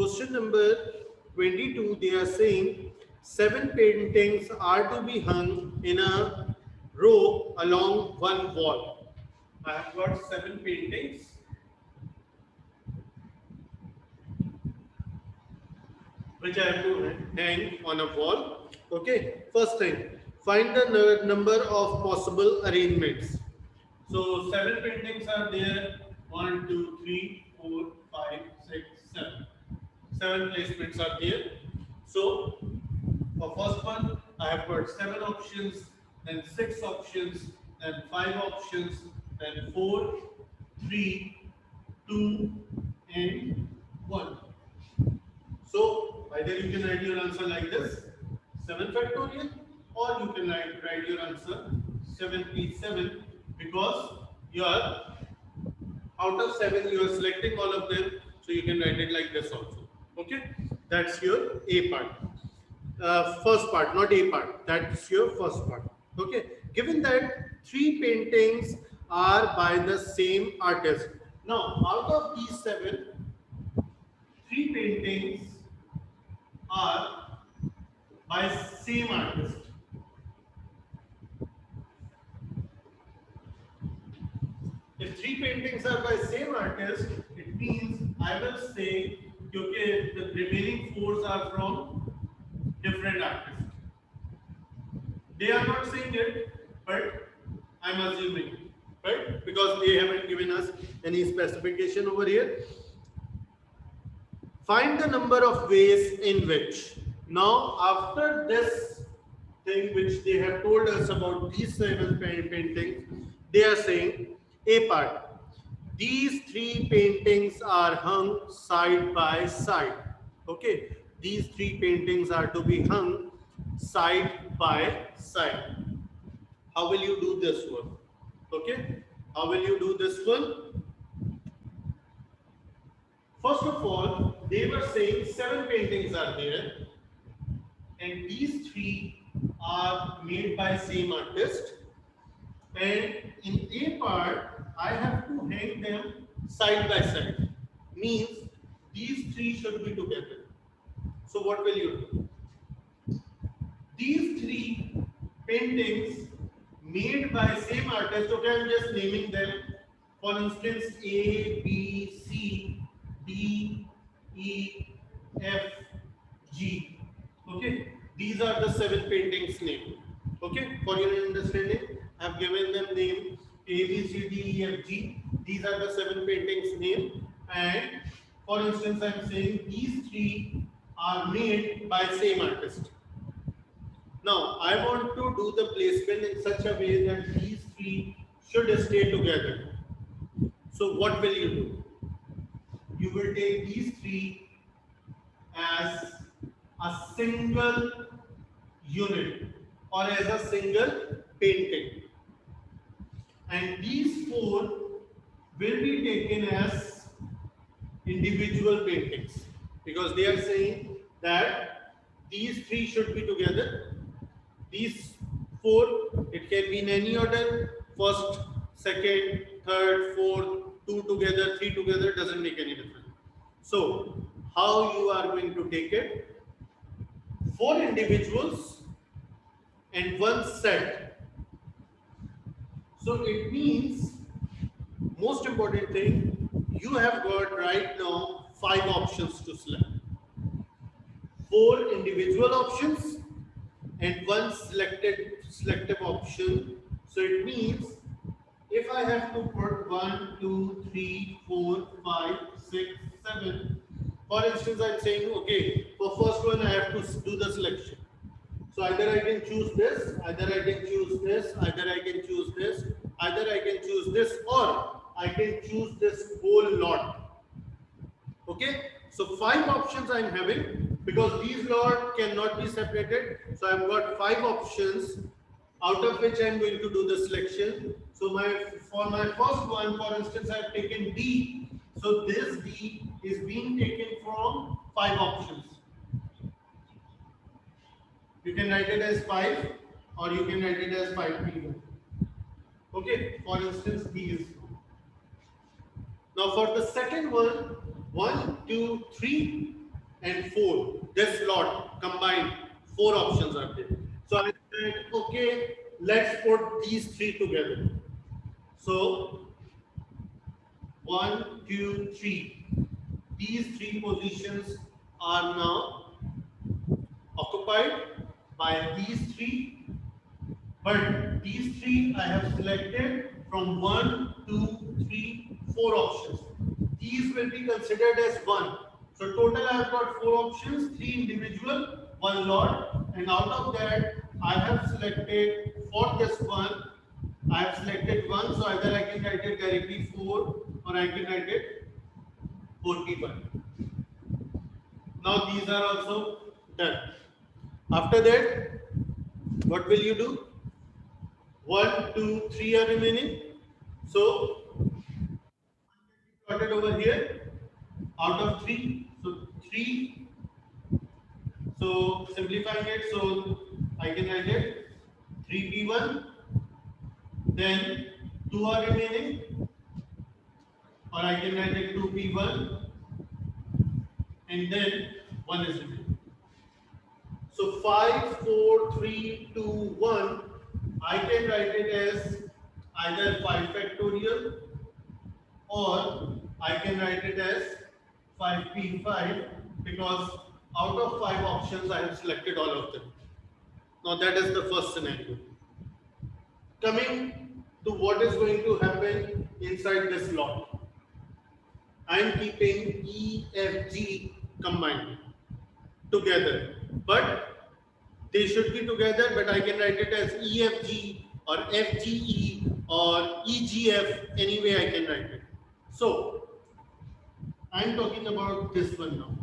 Question number 22, they are saying 7 paintings are to be hung in a row along one wall. I have got 7 paintings which I have to hang on a wall. Okay, first thing, find the number of possible arrangements. So 7 paintings are there. 1, 2, 3, 4, 5, 6, 7. 7 placements are there. So for first one, I have got 7 options, then 6 options, then 5 options, then 4, 3, 2, and 1. So either you can write your answer like this, 7 factorial, or you can write your answer 7p7, because you are out of 7 you are selecting all of them, so you can write it like this also. Okay, that's your A part. First part, not A part. That's your first part. Okay, given that 3 paintings are by the same artist. Now, out of these 7, 3 paintings are by same artist. If 3 paintings are by same artist, it means I will say okay, the remaining 4 are from different artists. They are not saying it, but I'm assuming, right? Because they haven't given us any specification over here. Find the number of ways in which. Now, after this thing which they have told us about these 7 paintings, they are saying A part. These 3 paintings are hung side by side. Okay, these 3 paintings are to be hung side by side. How will you do this one? Okay, how will you do this one? First of all, they were saying 7 paintings are there, and these 3 are made by same artist. And in A part, I have to hang them side by side. Means these 3 should be together. So what will you do? These 3 paintings made by same artist. Okay, I'm just naming them. For instance, A, B, C, D, E, F, G. Okay, these are the 7 paintings name. Okay, for your understanding, I have given them name A, B, C, D, E, F, G. These are the 7 paintings name. And for instance, I am saying these 3 are made by same artist. Now, I want to do the placement in such a way that these 3 should stay together. So, what will you do? You will take these 3 as a single unit or as a single painting, and these 4 will be taken as individual paintings, because they are saying that these 3 should be together. These 4, it can be in any order, first, second, third, fourth, 2 together, 3 together, doesn't make any difference. So, how you are going to take it? 4 individuals and 1 set. So, it means, most important thing, you have got right now 5 options to select. 4 individual options and 1 selective option. So it means if I have to put 1, 2, 3, 4, 5, 6, 7. For instance, I'm saying okay, for first one I have to do the selection. So either I can choose this, either I can choose this, either I can choose this, either I can choose this, or I can choose this whole lot. Okay, so 5 options I'm having, because these lot cannot be separated. So I've got 5 options, out of which I'm going to do the selection. So for my first one, for instance, I've taken D. So this D is being taken from 5 options. You can write it as 5, or you can write it as 5P1. Okay, for instance, these. Now for the second one, 1, 2, 3, and 4. This lot combined, 4 options are there. So I said, okay, let's put these 3 together. So 1, 2, 3. These 3 positions are now occupied by these 3, but these 3 I have selected from 1, 2, 3, 4 options. These will be considered as 1. So total I have got 4 options, 3 individual, 1 lot, and out of that I have selected for this one, I have selected 1, so either I can write it directly 4 or I can write it 41. Now these are also done. After that, what will you do? 1, 2, 3 are remaining. So plotted over here out of 3. So 3. So simplifying it, so I can write it 3p1. Then 2 are remaining, or I can write it 2p1, and then 1 is remaining. So 5, 4, 3, 2, 1, I can write it as either 5 factorial or I can write it as 5p5 because out of 5 options I have selected all of them. Now that is the first scenario. Coming to what is going to happen inside this lot. I am keeping E, F, G combined together, but they should be together, but I can write it as EFG or FGE or EGF, any way I can write it. So, I am talking about this one now.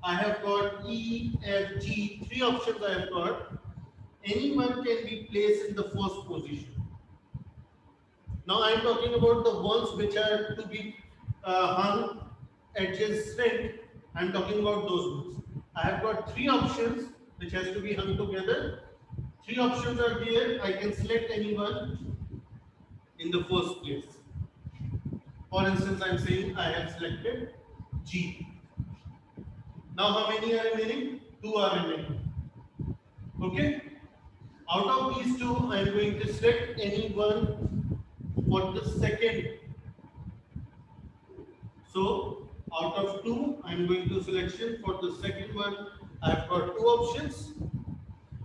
I have got EFG, 3 options I have got. Any one can be placed in the first position. Now I am talking about the ones which are to be hung adjacent. I am talking about those ones. I have got 3 options which has to be hung together. 3 options are there. I can select any one in the first place. For instance, I am saying I have selected G. Now how many are remaining? 2 are remaining. Okay. Out of these 2, I am going to select any one for the second. So out of 2, I am going to selection for the second one. I have got 2 options,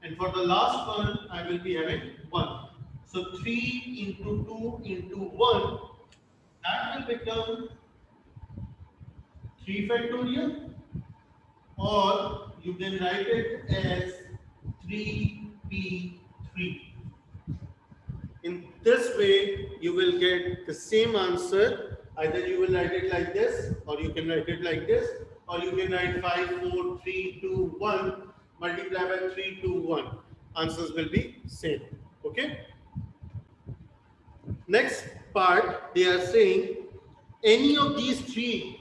and for the last one, I will be having 1. So 3 into 2 into 1, that will become 3 factorial, or you can write it as 3p3. In this way, you will get the same answer. Either you will write it like this, or you can write it like this, or you can write 5, 4, 3, 2, 1, multiply by 3, 2, 1. Answers will be same. Okay. Next part, they are saying any of these three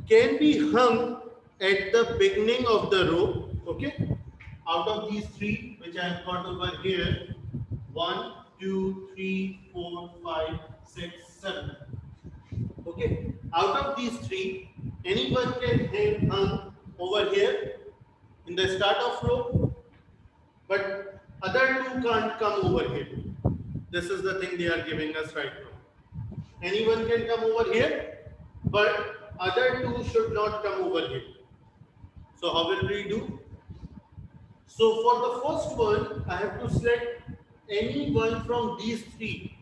can be hung at the beginning of the row. Okay. Out of these 3, which I have got over here, 1, 2, 3, 4, 5, 6, 7. Okay. Out of these 3, anyone can hang hung over here in the start of row, but other 2 can't come over here. This is the thing they are giving us right now. Anyone can come over here, but other 2 should not come over here. So how will we do? So for the first one, I have to select any one from these 3.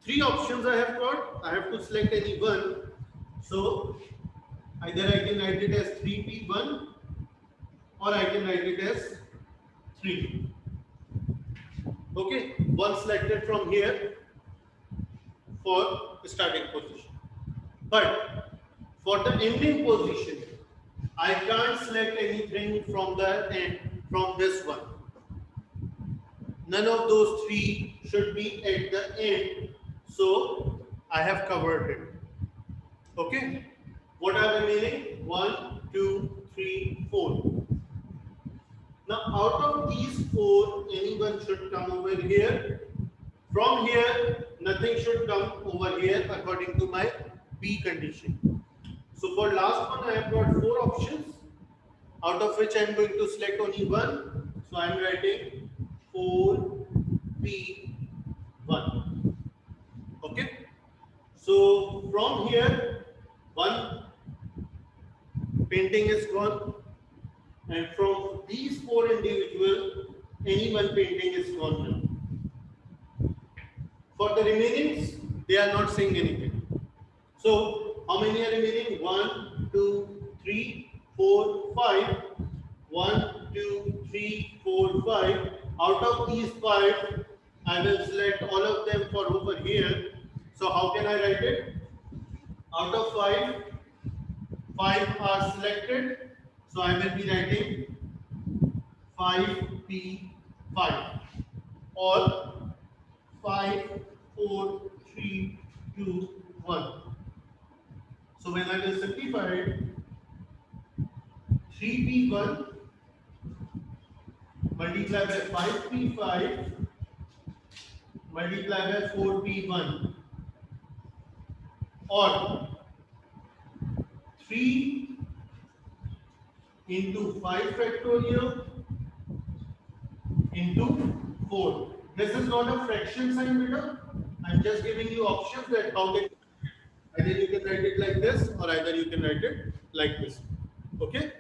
3 options I have got. I have to select any one. So either I can write it as 3p1 or I can write it as 3. Okay, one selected from here for starting position. But for the ending position, I can't select anything from the end, from this one. None of those 3 should be at the end. So I have covered it. Okay. What are remaining? 1, 2, 3, 4. Now out of these 4, anyone should come over here. From here, nothing should come over here according to my B condition. So for last one, I have got 4 options, out of which I am going to select only one. So I am writing 4P1. Okay. So from here, one painting is gone, and from these 4 individual, any one painting is gone now. For the remainings, they are not saying anything. So how many are remaining? 1, 2, 3, 4, 5. 1, 2, 3, 4, 5. Out of these 5, I will select all of them for over here. So how can I write it? Out of 5, 5 are selected. So I will be writing 5P5 or 5, 4, 3, 2, 1. So when I will simplify it, 3P1 multiplied by 5P5 multiplied by 4P1 or 3 into 5 factorial into 4. This is not a fraction sign, beta. I'm just giving you options that how can either you can write it like this or either you can write it like this. Okay.